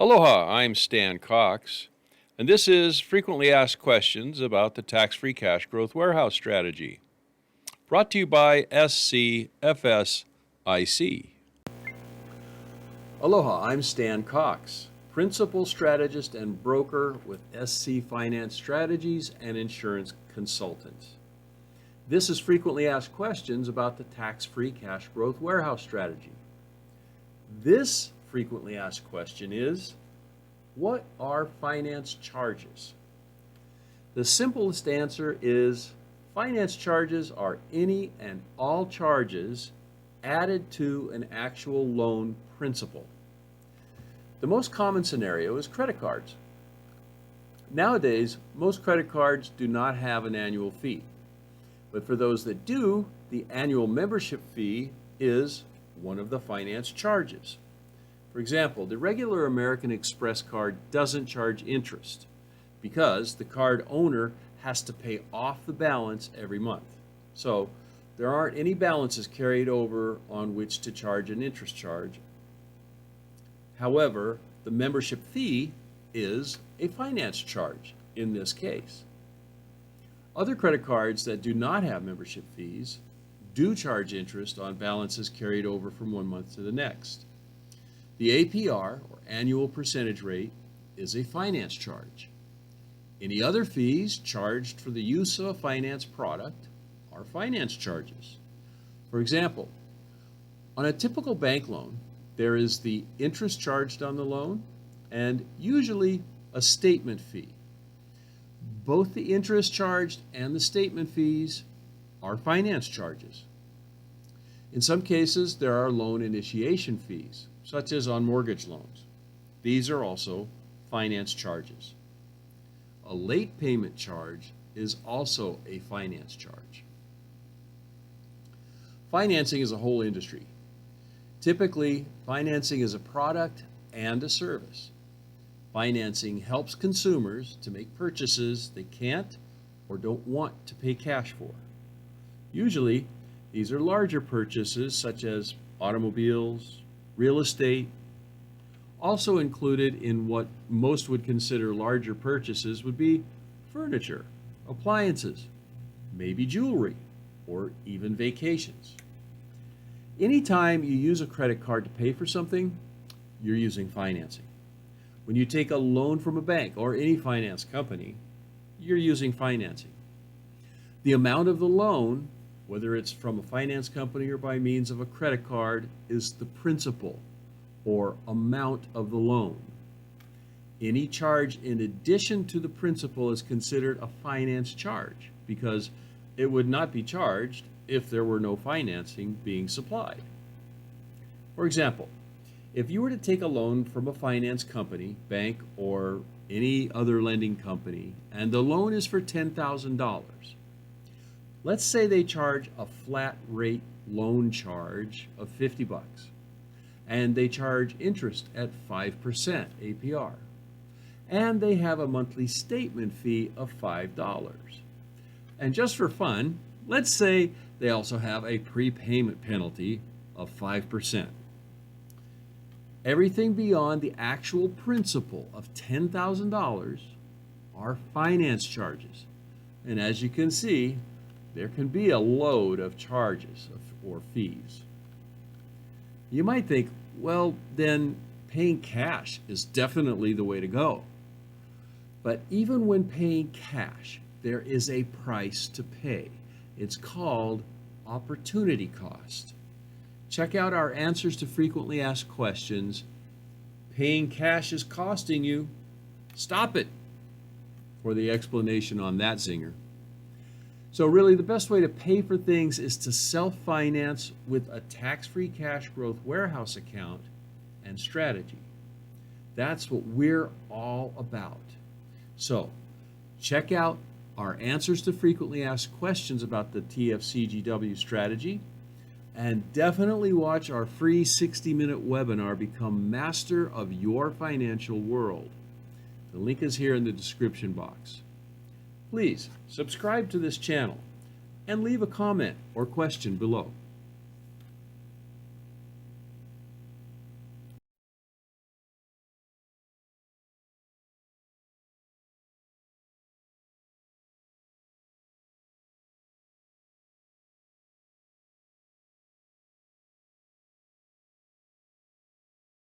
Aloha, I'm Stan Cox, and this is Frequently Asked Questions about the Tax-Free Cash Growth Warehouse Strategy, brought to you by SCFSIC. Aloha, I'm Stan Cox, Principal Strategist and Broker with SC Finance Strategies and Insurance Consultants. This is Frequently Asked Questions about the Tax-Free Cash Growth Warehouse Strategy. This frequently asked question is, what are finance charges? The simplest answer is finance charges are any and all charges added to an actual loan principal. The most common scenario is credit cards. Nowadays, most credit cards do not have an annual fee, but for those that do, the annual membership fee is one of the finance charges. For example, the regular American Express card doesn't charge interest because the card owner has to pay off the balance every month. So there aren't any balances carried over on which to charge an interest charge. However, the membership fee is a finance charge in this case. Other credit cards that do not have membership fees do charge interest on balances carried over from one month to the next. The APR, or annual percentage rate, is a finance charge. Any other fees charged for the use of a finance product are finance charges. For example, on a typical bank loan, there is the interest charged on the loan and usually a statement fee. Both the interest charged and the statement fees are finance charges. In some cases, there are loan initiation fees, such as on mortgage loans. These are also finance charges. A late payment charge is also a finance charge. Financing is a whole industry. Typically, financing is a product and a service. Financing helps consumers to make purchases they can't or don't want to pay cash for. Usually, these are larger purchases such as automobiles, real estate. Also included in what most would consider larger purchases would be furniture, appliances, maybe jewelry, or even vacations. Anytime you use a credit card to pay for something, you're using financing. When you take a loan from a bank or any finance company, you're using financing. The amount of the loan, whether it's from a finance company or by means of a credit card, is the principal or amount of the loan. Any charge in addition to the principal is considered a finance charge because it would not be charged if there were no financing being supplied. For example, if you were to take a loan from a finance company, bank, or any other lending company, and the loan is for $10,000, let's say they charge a flat rate loan charge of $50 and they charge interest at 5% APR and they have a monthly statement fee of $5. And just for fun, let's say they also have a prepayment penalty of 5%. Everything beyond the actual principal of $10,000 are finance charges. And as you can see, there can be a load of charges or fees. You might think, well, then paying cash is definitely the way to go. But even when paying cash, there is a price to pay. It's called opportunity cost. Check out our answers to frequently asked questions. Paying cash is costing you. Stop it, for the explanation on that zinger. So really, the best way to pay for things is to self-finance with a tax-free cash growth warehouse account and strategy. That's what we're all about. So check out our answers to frequently asked questions about the TFCGW strategy, and definitely watch our free 60-minute webinar, Become Master of Your Financial World. The link is here in the description box. Please subscribe to this channel and leave a comment or question below.